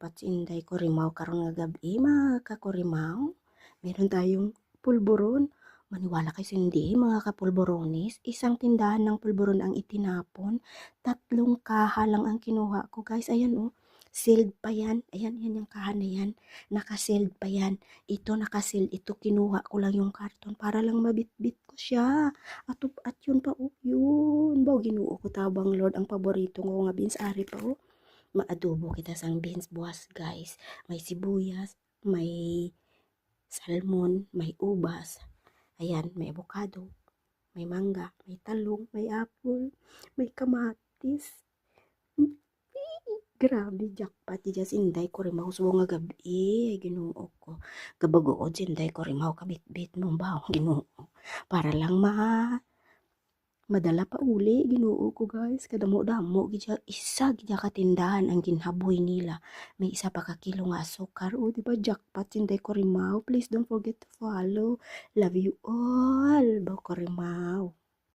jackpot si Inday Kurimaw karon nga gabi mga kakurimaw. Meron tayong pulburon. Maniwala kayo sa hindi mga kapulburonis. Isang tindahan ng pulburon ang itinapon. 3 kaha lang ang kinuha ko guys. Ayan oh. Sealed pa yan. Ayan, yan yung kaha na yan. Naka-sealed pa yan. Ito naka-sealed. Ito kinuha ko lang yung karton para lang mabitbit ko siya. At yun pa oh. Yun. Baw ginuo ko tabang Lord. Ang paborito ko nga beans ari pa oh. Maadobo kita sang beans buwas guys. May sibuyas, may salmon, may ubas. Ayan, may avocado, may mangga, may talong, may apple, may kamatis. Grabe, jackpot di jas inday ko rin mahusbo nga gabi. Ay, ginoo ko. Gabagood sinday ko rin kabit-bit mo ba? Ginoo. Para lang madala pa uli Ginoo ko guys kadamo-damo gidya isa gidya ka tindahan ang ginhaboy nila may isa pa ka kilo nga asukar o di ba jackpot sinday ko rimaw please don't forget to follow love you all ba ko rimaw.